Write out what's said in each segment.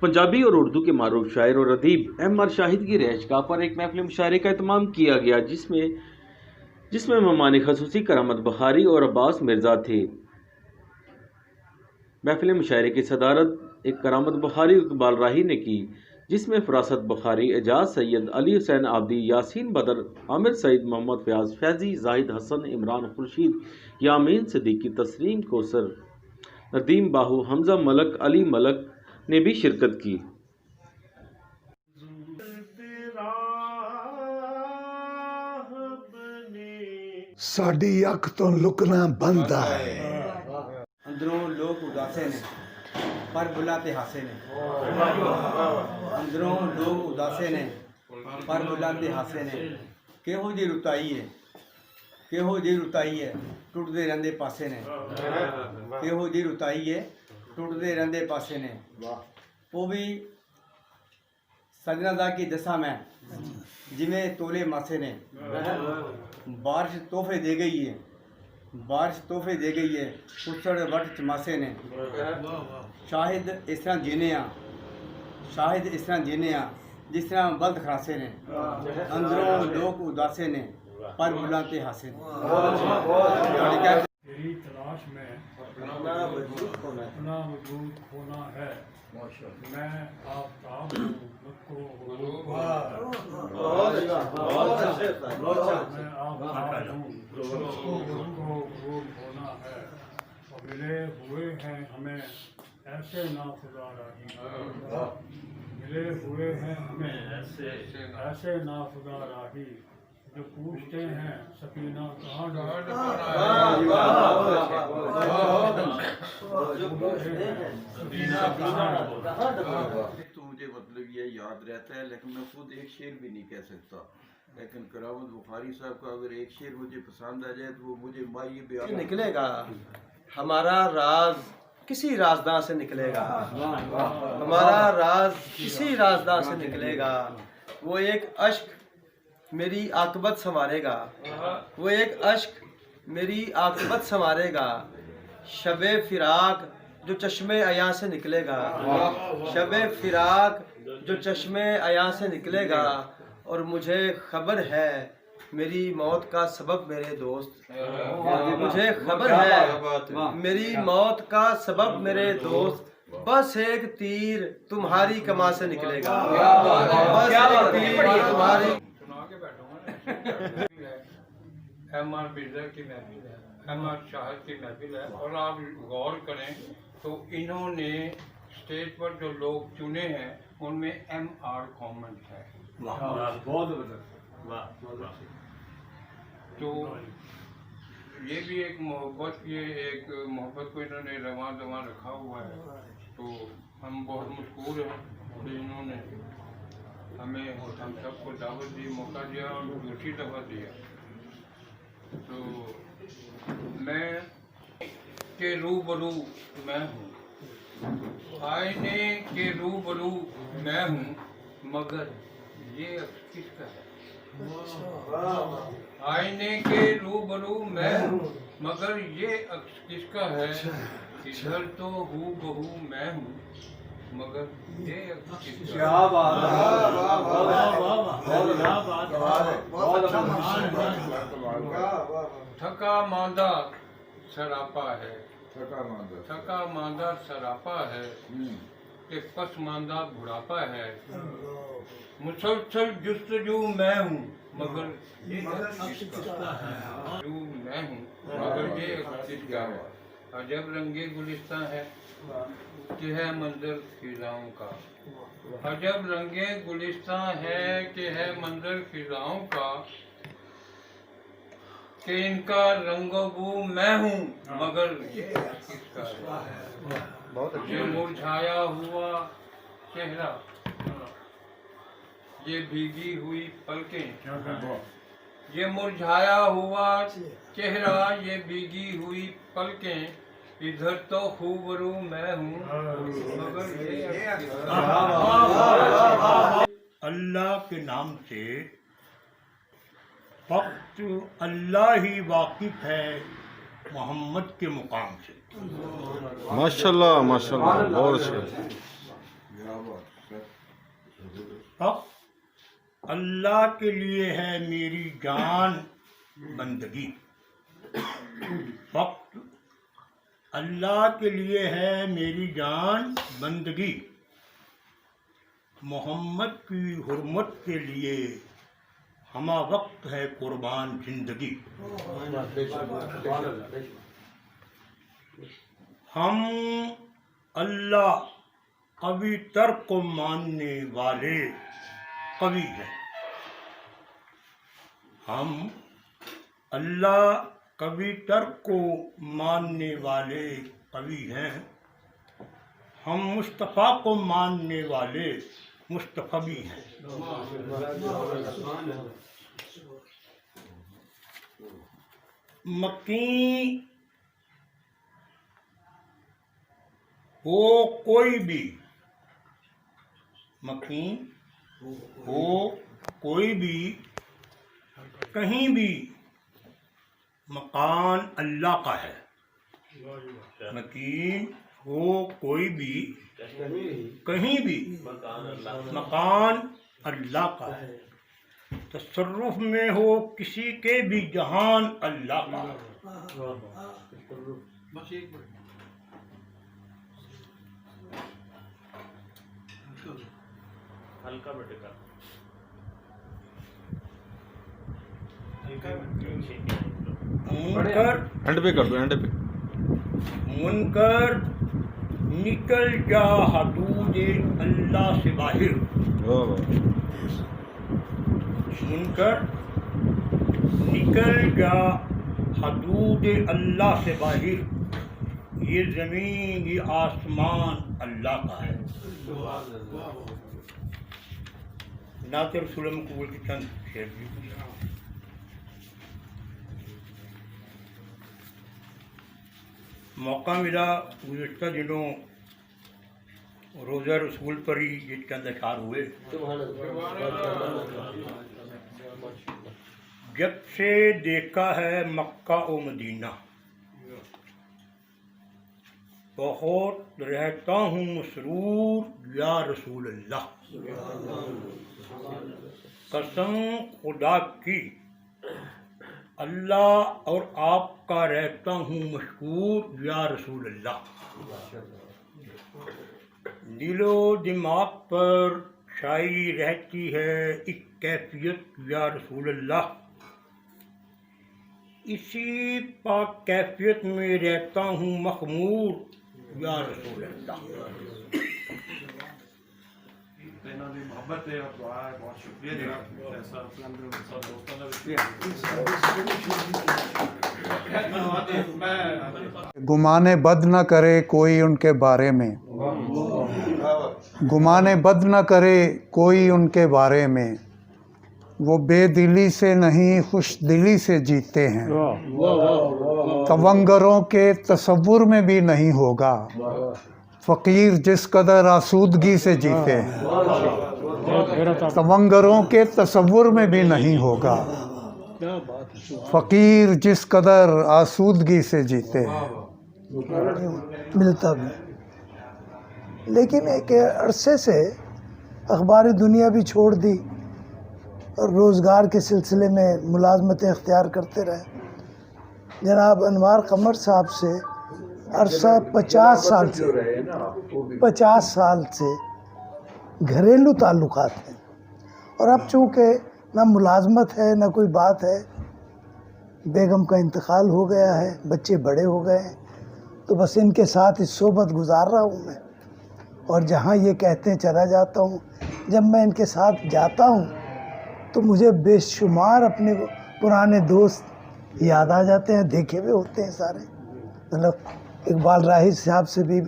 पंजाबी और उर्दू के मारूफ शायर और अदीब एम आर शाहिद की रिहाइशगाह पर एक महफिल मुशायरे का एहतमाम किया गया जिसमें मेहमान खसूसी करामत बहारी और अब्बास मिर्ज़ा थे। महफिल मुशायरे की सदारत एक करामत बहारी इकबाल राही ने की, जिसमें फरासत बुखारी, एजाज सैयद, अली हुसैन आबदी, यासीन बदर, आमिर सईद, मोहम्मद फयाज, फैजी, जाहिद हसन, इमरान खुर्शीद, यामीन सिद्दीकी, तस्लीम कौसर, नदीम बाहू, हमजा मलक, अली मलक ने भी शिरकत की। साडी अख तो लुकना बनता है। अंदरों लोग उदासे ने पर बुलाते हासे ने। अंदरों लोग उदासे ने पर बुलाते हासे ने। केहो जी रुताई है, केहो जी रुताई है, टुटदे रहंदे पासे ने। केहो जी रुताई है, टुटदे रहंदे पासे ने। वो भी सजना दा की दसा मैं जिमें तोले मासे ने। बारिश तोहफे दे गई है, बारिश तोहफे दे गई है, उछड़ वट चमासे ने। शाहिद इस तरह जीने आ, शाहिद इस तरह जीने आ जिस तरह बल्द खरासे ने। अंदरों लोग उदासे ने पर बुलाते हासे ने। तेरी तलाश में अपना वजूद खोना है। मैं आफ्ताब हूँ, मुझको गुरूब होना है। मैं आफ्ताब हूँ, मुझको गुरूब होना है। और मिले हुए हैं हमें ऐसे नाखुदा राही, मिले हुए हैं हमें ऐसे नाखुदा राही, जो पूछते हैं सकीना कहाँ तो मुझे मतलब ये याद रहता है, लेकिन मैं खुद एक शेर भी नहीं कह सकता। लेकिन करामत बुखारी साहब का अगर एक शेर मुझे पसंद आ जाए तो वो मुझे माई बयान निकलेगा। हमारा राज किसी राजदां से निकलेगा, हमारा राज किसी राजदां से निकलेगा। वो एक अश्क मेरी आकबत संवारेगा, वो एक अश्क मेरी आकबत संवारेगा। शबे फिराक जो चश्मे अयां से निकलेगा, शबे फिराक जो चश्मे अयां से निकलेगा। और मुझे खबर है मेरी मौत का सबब मेरे दोस्त, मुझे खबर है मेरी मौत का सबब मेरे दोस्त। बस एक तीर तुम्हारी कमा से निकलेगा, बस एक तीर तुम्हारी। एम आर मिर्ज़ा की महफिल है, एम आर शाहिद की महफिल है। और आप गौर करें तो इन्होंने स्टेज पर जो लोग चुने हैं उनमें एम आर कॉमन है। तो ये भी एक मोहब्बत, ये एक मोहब्बत को इन्होंने रवां दवां रखा हुआ है। तो हम बहुत मशहूर हैं कि इन्होंने हमें हम सबको दावत दी, मौका दिया और दूसरी दफ़ा दिया। तो मैं के रूबरू मैं हूँ, आईने के रूबरू मैं हूँ, मगर ये किसका है? आईने के रूबरू मैं हूँ, मगर ये अक्स किसका है? इधर तो हूँ बहू मैं हूँ, मगर ये अक्स किसका है? थका मांदा सरापा है, थका मांदा सरापा है, एक पसमानदा बुढ़ापा है। मुसलसल जुस्तजू मैं हूँ, मगर ये किसका है? जू मैं हूँ, मगर ये किसका है? अजब रंगे गुलिस्तां है कि है मंजर फिजाओं का, अजब रंगे गुलिस्तां है कि है मंजर फिजाओं का। कि इनका रंगबू मैं हूँ, मगर ये किसका है? ये मुरझाया हुआ चेहरा, ये भीगी हुई पलकें, ये मुरझाया हुआ चेहरा, ये भीगी हुई पलकें। इधर तो खूबरू मैं हूँ, मगर ये अल्लाह के नाम से फक्त अल्लाह ही वाकिफ है मोहम्मद के मुकाम से। माशाल्लाह माशाल्लाह, बहुत अच्छे। फक्त अल्लाह के लिए है मेरी जान बंदगी, फक्त अल्लाह के लिए है मेरी जान बंदगी, मोहम्मद की हुर्मत के लिए हमा वक्त है कुर्बान जिंदगी। हम अल्लाह कवि तर्क को मानने वाले कवि हैं, हम अल्लाह कवि तर्क को मानने वाले कवि हैं, हम मुस्तफ़ा को मानने वाले मुस्तफ़वी हैं। मकीन हो कोई भी, मकीन हो कोई भी, कहीं भी मकान अल्लाह का है। मकीन हो कोई भी, कहीं भी मकान अल्लाह का है। तसर्रुफ में हो किसी के भी जहान अल्लाह का। हल्का बटेगा मुनकर एंड पे कर दो, एंड पे। मुनकर निकल जा हदूद अल्लाह से बाहर, मुनकर निकल जा हदूद अल्लाह से बाहर, ये ज़मीन ये आसमान अल्लाह का है। नात रसूल मकबूल के चंद शेर भी। मौका मिला गुज़श्ता दिनों रोज़ा रसूल पर ही ये चंद अशार हुए। जब से देखा है मक्का ओ मदीना, बहुत रहता हूँ मसरूर या रसूल अल्लाह। कसम खुदा की अल्लाह और आपका रहता हूँ मशकूर या रसूल अल्लाह। दिलो दिमाग पर छाई रहती है एक कैफियत या रसूल अल्लाह, इसी पाक कैफियत में रहता हूँ मखमूर या रसूल अल्लाह। मोहब्बत है और दुआ है, बहुत शुक्रिया ऐसा गुमाने बद न करे कोई उनके बारे में, गुमाने बद न करे कोई उनके बारे में, वो बेदिली से नहीं खुश दिली से जीते हैं, तवंगरों के तसव्वुर में भी नहीं होगा फ़कीर जिस कदर आसूदगी से जीते हैं, तवंगरों के तसव्वुर में भी नहीं होगा फ़कीर जिस कदर आसूदगी से जीते हैं। मिलता भी, लेकिन एक अरसे से अखबारी दुनिया भी छोड़ दी और रोज़गार के सिलसिले में मुलाजमतें इख्तियार करते रहे। जनाब अनवार कमर साहब से अरसा 50 साल से घरेलू ताल्लुकात हैं, और अब चूँकि ना मुलाजमत है ना कोई बात है, बेगम का इंतकाल हो गया है, बच्चे बड़े हो गए हैं, तो बस इनके साथ इस सोबत गुजार रहा हूँ मैं, और जहाँ ये कहते हैं चला जाता हूँ। जब मैं इनके साथ जाता हूँ तो मुझे बेशुमार अपने पुराने दोस्त याद आ जाते हैं, देखे हुए होते हैं सारे। मतलब इकबाल राही साहब से भी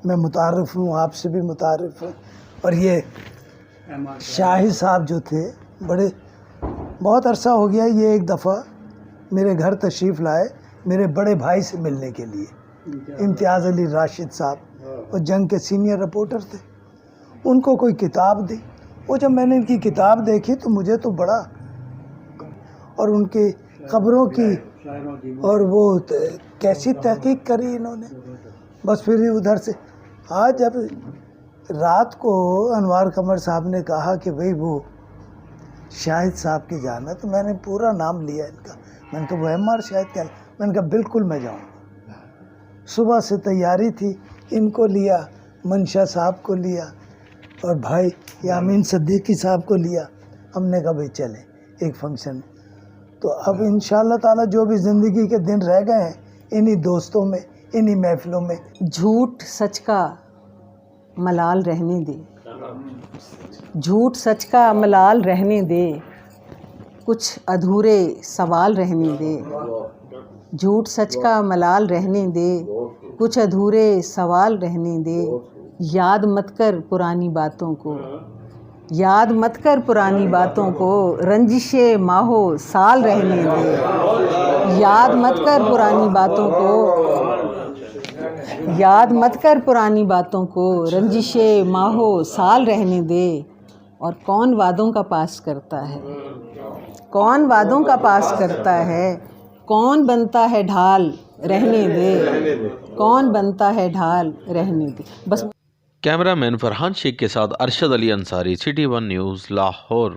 मैं मुतारिफ़ हूँ, आपसे भी मुतारिफ़ हूँ, और ये शाही साहब जो थे बड़े, बहुत अरसा हो गया, ये एक दफ़ा मेरे घर तशरीफ़ लाए मेरे बड़े भाई से मिलने के लिए, इम्तियाज़ अली राशिद साहब, वो जंग के सीनियर रिपोर्टर थे। उनको कोई किताब दी, वो जब मैंने इनकी किताब देखी तो मुझे तो बड़ा, और उनकी ख़बरों की और वो कैसी तहकीक करी इन्होंने। बस फिर उधर से आज जब رات کو انوار قمر صاحب نے کہا کہ بھئی وہ شاہد صاحب کی جانا، تو میں نے پورا نام لیا ان کا، میں نے کہا وہ ایم آر شاہد کیا، میں نے کہا بالکل میں جاؤں گا۔ صبح سے تیاری تھی، ان کو لیا، منشا صاحب کو لیا اور بھائی یامین صدیقی صاحب کو لیا، ہم نے کہا بھئی چلیں ایک فنکشن ہے۔ تو اب انشاءاللہ تعالی جو بھی زندگی کے دن رہ گئے ہیں انہی دوستوں میں، انہی محفلوں میں۔ جھوٹ سچ کا ملال رہنے دے، جھوٹ سچ کا ملال رہنے دے، کچھ ادھورے سوال رہنے دے، جھوٹ سچ کا ملال رہنے دے، کچھ ادھورے سوال رہنے دے، یاد مت کر پرانی باتوں کو، یاد مت کر پرانی باتوں کو، رنجش ماہو سال رہنے دے، یاد مت کر پرانی باتوں کو، یاد مت کر پرانی باتوں کو، رنجش ماہو سال رہنے دے۔ اور کون وعدوں کا پاس کرتا ہے، کون وعدوں کا پاس کرتا ہے، کون بنتا ہے ڈھال رہنے دے، کون بنتا ہے ڈھال رہنے دے۔ بس کیمرہ مین فرحان شیخ کے ساتھ Arshad Ali Ansari, City One News, Lahore.